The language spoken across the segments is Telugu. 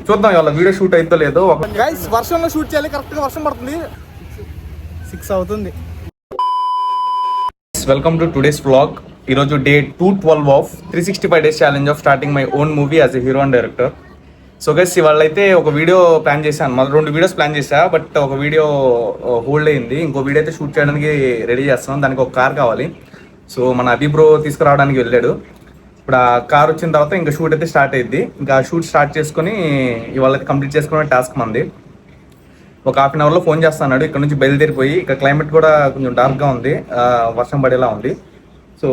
చూద్దాం ఇవాళ వీడియో షూట్ అయిద్దో లేదో. గైస్ వర్షంలో షూట్ చేయాలి, కరెక్ట్ గా వర్షం పడుతుంది, 6 అవుతుంది. Welcome to today's vlog. ఈరోజు day 212 of 365 days challenge of starting my own movie as a hero and director. So guys ఇవాళ అయితే ఒక వీడియో ప్లాన్ చేశాను, మళ్ళీ 2 వీడియోస్ ప్లాన్ చేశా, బట్ ఒక వీడియో హోల్డ్ అయింది. ఇంకో వీడియో అయితే షూట్ చేయడానికి రెడీ చేస్తున్నాం. దానికి ఒక కార్ కావాలి. సో మన అభి బ్రో తీసుకురావడానికి వెళ్ళాడు. ఇప్పుడు ఆ కార్ వచ్చిన తర్వాత ఇంకా షూట్ అయితే స్టార్ట్ అయ్యింది. ఇంకా షూట్ స్టార్ట్ చేసుకుని ఇవాళ అయితే కంప్లీట్ చేసుకునే టాస్క్ మంది. ఒక హాఫ్ అన్ అవర్లో ఫోన్ చేస్తున్నాడు. ఇక్కడ నుంచి బయలుదేరిపోయి, ఇక్కడ క్లైమేట్ కూడా కొంచెం డార్క్గా ఉంది, వర్షం పడేలా ఉంది. సో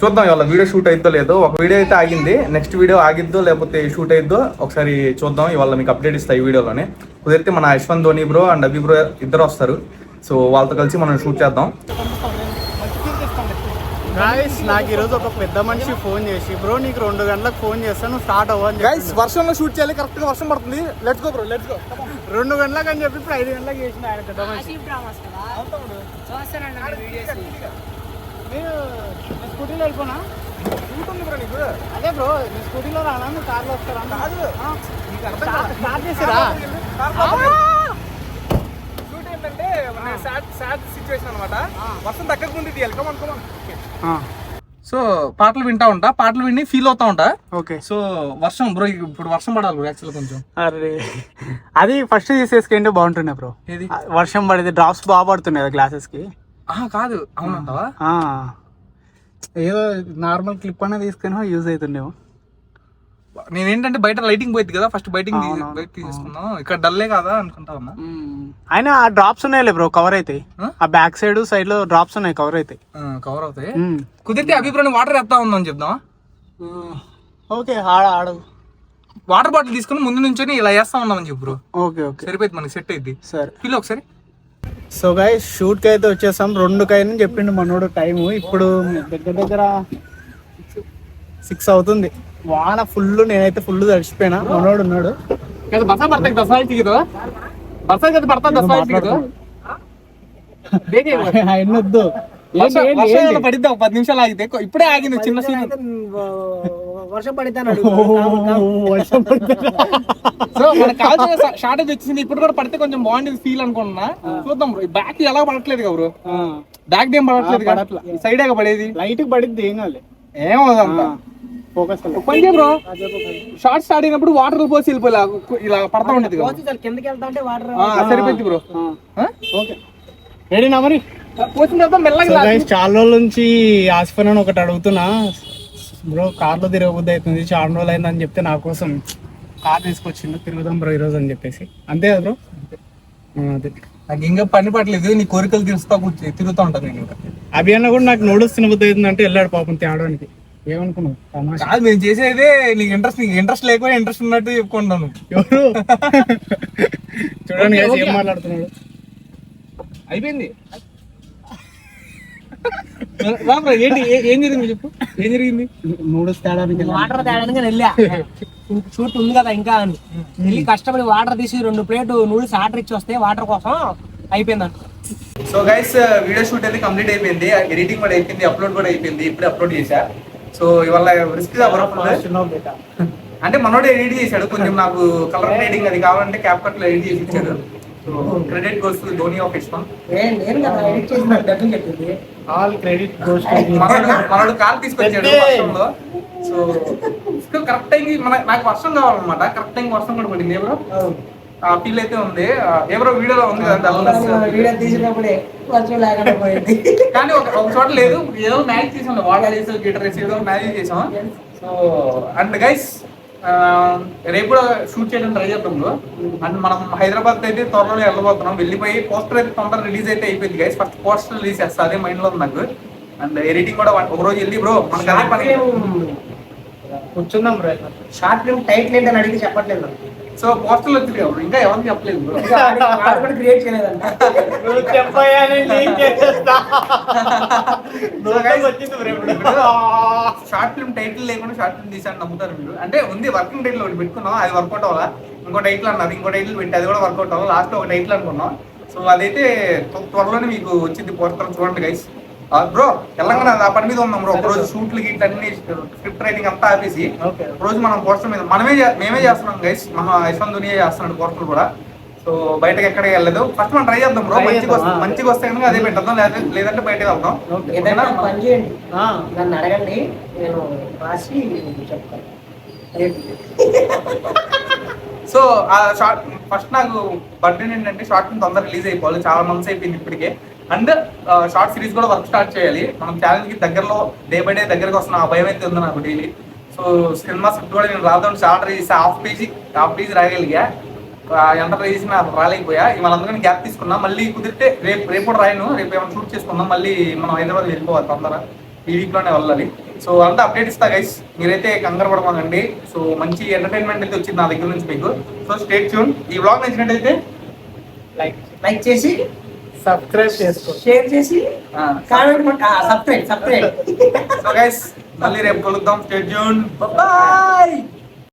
చూద్దాం ఇవాళ వీడియో షూట్ అయిద్దో లేదో. ఒక వీడియో అయితే ఆగింది, నెక్స్ట్ వీడియో ఆగిద్దో లేకపోతే షూట్ అయిద్దో ఒకసారి చూద్దాం. ఇవాళ మీకు అప్డేట్ ఇస్తాయి ఈ వీడియోలోనే. కుదిరితే మన Yashwant Dhoni bro and Abhi bro ఇద్దరు వస్తారు. సో వాళ్ళతో కలిసి మనం షూట్ చేద్దాం. గైస్ నాకు ఈరోజు ఒక పెద్ద మనిషి ఫోన్ చేసి, బ్రో నీకు 2 గంటలకు ఫోన్ చేస్తాను స్టార్ట్ అవ్వని. గైస్ వర్షంలో షూట్ చేయాలి, కరెక్ట్ గా వర్షం పడుతుంది, let's go bro let's go. 2 గంటలకు అని చెప్పి ఇప్పుడు 5 గంటలకు చేసిన ఆయన పెద్ద మనిషి. నేను స్కూటీలో వెళ్ళిపోనా? అదే బ్రో నేను స్కూటీలో రానా, నువ్వు కార్లో వస్తారా? స్టార్ట్ చేసారా? ఏంటంటే సాడ్ సిచ్యువేషన్ అనమాట. వర్షం తగ్గక ముందు తీయాలి. సో పాటలు వింటా ఉంటా, పాటలు విని ఫీల్ అవుతా ఉంటా. ఓకే. సో వర్షం బ్రో, ఇప్పుడు వర్షం పడాలి యాక్చువల్ కొంచెం. అరే అది ఫస్ట్ తీసేసుకుంటే బాగుంటుండే బ్రో. ఏది వర్షం పడితే డ్రాప్స్ బాగా పడుతున్నాయి కదా గ్లాసెస్ కి. కాదు అవునంటావా? ఏదో నార్మల్ క్లిప్ అనే తీసుకుని యూజ్ అవుతుండేమో. నేనేంటంటే బయట లైటింగ్ పోయింది కదా, ఫస్ట్ బయట తీసేసుకున్నాం. ఇక్కడ డల్లే కదా అనుకుంటా ఉన్నా. అయినా ఆ డ్రాప్స్ ఉన్నాయిలే బ్రో, కవర్ అవుతాయి. ఆ బ్యాక్ సైడ్ లో డ్రాప్స్ ఉన్నాయి, కవర్ అవుతాయి. కవర్ అవుతాయి. కుదిరితే అభిప్రాయం వాటర్ ఎత్తా ఉందని చెప్దాం. ఓకే. ఆడదు వాటర్ బాటిల్ తీసుకుని ముందు నుంచి ఇలా వేస్తా ఉన్నామని చెప్పు బ్రో. ఓకే ఓకే సరిపోయింది, మనకి సెట్ అయింది. సరే ఫీల్ ఒకసారి. సో గైస్ షూట్ కి అయితే వచ్చేసాం. 2 చెప్పిండు మనోడు టైము. ఇప్పుడు దగ్గర 6 అవుతుంది. వాన ఫుల్, నేనైతే ఫుల్ తడిచిపోయినా. మనోడు ఉన్నాడు. ఆయనొద్దు పడిద్దా 10 నిమిషాలు ఆగితే. ఇప్పుడే ఆగింది చిన్న సీన్. వర్షం పడితే సో మనకు కావాల్సిన షార్టేజ్ వచ్చింది. ఇప్పుడు కూడా పడితే కొంచెం బాగుండేది ఫీల్ అనుకుంటున్నా. చూద్దాం బ్రో. బ్యాక్ ఎలా పడట్లేదు కదా బ్రో, బ్యాక్ ఏం పడట్లేదు, సైడ్ గా పడేది. లైట్ పడిద్ది, ఏం కాదు. ఏమవుతుందంతా ఫోకస్ బ్రో. షార్ట్ స్టార్ట్ అయినప్పుడు వాటర్ పోసి వెళ్ళిపోయి ఇలా పడతా ఉండేది కిందకి వెళ్తా ఉంటే వాటర్ సరిపోయింది బ్రో. ఓకే రెడీనా మరి? పోసిన తర్వాత మెల్లగా. చాలా రోజుల నుంచి ఆసిఫ్ అని ఒకటి అడుగుతున్నా బ్రో, కార్లో తిరగబుద్ధి అవుతుంది, చాలా రోజులు అయిందని చెప్తే నా కోసం కార్ తీసుకొచ్చిండు. తిరుగుదాం బ్రో ఈరోజు అని చెప్పేసి. అంతే కదా బ్రో? అదే నాకు ఇంకా పని పట్టలేదు, నీ కోరికలు తిరుగుతూ ఉంటాను నేను. అభి అన్న కూడా నాకు నూడిల్స్ తినబుద్ధి అవుతుంది అంటే వెళ్ళాడు పాపం తేడానికి. ఏమనుకున్నావు? కాదు మేము చేసేదే నీకు ఇంట్రెస్ట్ లేకపోతే ఇంట్రెస్ట్ ఉన్నట్టు చెప్పుకుంటాను. ఎవరు చూడండి ఏం మాట్లాడుతున్నాడు. అయిపోయింది. ఏంటి ఏం జరిగింది చెప్పు, ఏం జరిగింది? నూడిల్స్ తేడానికి వాటర్ తేడానికి వెళ్ళా. షూట్ ఉంది కదా ఇంకా అని వెళ్ళి కష్టపడి వాటర్ తీసి 2 ప్లేట్ నూడిల్స్ ఆర్డర్ ఇచ్చి వస్తే వాటర్ కోసం అయిపోయిందంట. సో గైస్ వీడియో షూట్ అయితే కంప్లీట్ అయిపోయింది, ఎడిటింగ్ కూడా అయిపోయింది, అప్లోడ్ కూడా అయిపోయింది. ఇప్పుడే అప్లోడ్ చేశా. సో ఇవాళ రిస్క్ అంటే మనోడు ఎడిట్ చేశాడు. కొంచెం నాకు కలర్ గ్రేడింగ్ అది కావాలంటే క్యాప్ కట్ లో ఎడిట్ చేసి ఇచ్చాడు. So credit goes to Dhoni of Yashwant. All credit goes to మనోడు కార్ తీసుకొచ్చాడు వర్షంలో. సో కరెక్ట్ టైం నాకు వర్షం కావాలన్నమాట. కరెక్ట్ టైం వర్షం కూడా పడింది. ఎవరో ఫీల్ అయితే ఉంది. ఎవరో వీడియోలో ఉంది కదా, కానీ ఒక చోట లేదు. ఏదో మ్యాచ్ చేసాం, వాటర్ వేసి గిటర్ వేసి ఏదో మ్యాచ్ చేసాం. సో అండ్ గైస్ రేపు కూడా షూట్ చేయడానికి ట్రై చేద్దాం. అండ్ మనం హైదరాబాద్ అయితే త్వరలో వెళ్ళబోతున్నాం. వెళ్ళిపోయి పోస్టర్ అయితే తొందరగా రిలీజ్ అయితే అయిపోయింది గైస్. ఫస్ట్ పోస్టర్ రిలీజ్ చేస్తా, అదే మైండ్ లో ఉంది నాకు. అండ్ ఎడిటింగ్ కూడా ఒక రోజు వెళ్ళి బ్రో మనకు అదే పని కూర్చుందాం బ్రో. షార్ట్ ఫిల్మ్ టైటిల్ ఏంటని అడిగి చెప్పట్లేదు. సో పోస్టర్లు వచ్చింది కదా, ఇంకా ఎవరికి చెప్పలేదు బ్రో. క్రియేట్ చేయలేదంట. షార్ట్ ఫిల్మ్ టైటిల్ లేకుండా షార్ట్ ఫిల్మ్ తీసాను నమ్ముతారు మీరు? అంటే ఉంది వర్కింగ్ టైటిల్ ఒకటి పెట్టుకున్నాం, అది వర్కౌట్ అవ్వాలా. ఇంకో టైటిల్ అన్నారు, ఇంకో టైటిల్ పెట్టి అది కూడా వర్కౌట్ అవ్వాలి. లాస్ట్ ఒక టైటిల్ అనుకున్నాం. సో అదైతే త్వరలోనే మీకు వచ్చింది పోస్టర్, చూడండి గైస్. బ్రో తెలంగాణ ఆ పని మీద ఉన్నాం బ్రో. ఒక రోజు షూట్లు గిట్లు అన్ని స్క్రిప్ట్ రైటింగ్ అంతా ఆపేసి ఓకే ఒక రోజు మనం పోస్టర్ మీద మేమే చేస్తున్నాం గైస్. మన యశ్వంత్ దునియా చేస్తున్నాడు పోస్టర్లు కూడా. సో బయటకి ఎక్కడికి వెళ్ళలేదు. ఫస్ట్ మనం ట్రై చేద్దాం బ్రో. మంచిగా వస్తే కనుక అదే పెట్టద్దాం, లేదంటే బయటకి వెళ్దాం. ఏదైనా పని చేయండి, నన్ను అడగండి, నేను రాసి చెప్తాను. సో ఆ షార్ట్ ఫస్ట్ నాకు బర్త్డే ఏంటంటే షార్ట్ ఫిల్మ్ తొందరగా రిలీజ్ అయిపోవాలి. చాలా మంత్స్ అయిపోయింది ఇప్పటికే. అండ్ షార్ట్ సిరీస్ కూడా వర్క్ స్టార్ట్ చేయాలి. మనం ఛాలెంజ్ కి దగ్గరలో డే బై డే దగ్గరకు వస్తున్న ఆ భయం అయితే ఉంది నాకు డైలీ. సో సినిమా స్క్రిప్ట్ కూడా నేను రాద్దాం ఆర్డర్ చేసి హాఫ్ పేజీ రాయగలిగా. ఎంత ట్రై చేసినా రాలేకపోయా. ఇవాళ అందుకని గ్యాప్ తీసుకున్నా. మళ్ళీ కుదిరితే రేపు కూడా రాయను. రేపు ఏమైనా షూట్ చేసుకుందాం. మళ్ళీ మనం హైదరాబాద్ వెళ్ళిపోవాలి తొందర. ఈ వీక్ లోనే వెళ్ళాలి. సో అంతా అప్డేట్ ఇస్తా గైస్. మీరైతే కంగారు పడమాకండి. సో మంచి ఎంటర్టైన్మెంట్ అయితే వచ్చింది నా దగ్గర నుంచి మీకు. So stay tune. ఈ వ్లాగ్ నచ్చినట్టయితే లైక్ చేసి సబ్స్క్రైబ్ చేసుకో, షేర్ చేసి కామెంట్ సబ్స్క్రైబ్. సో గైస్ మళ్ళీ రేపు కలుద్దాం. Stay tune. బాయ్.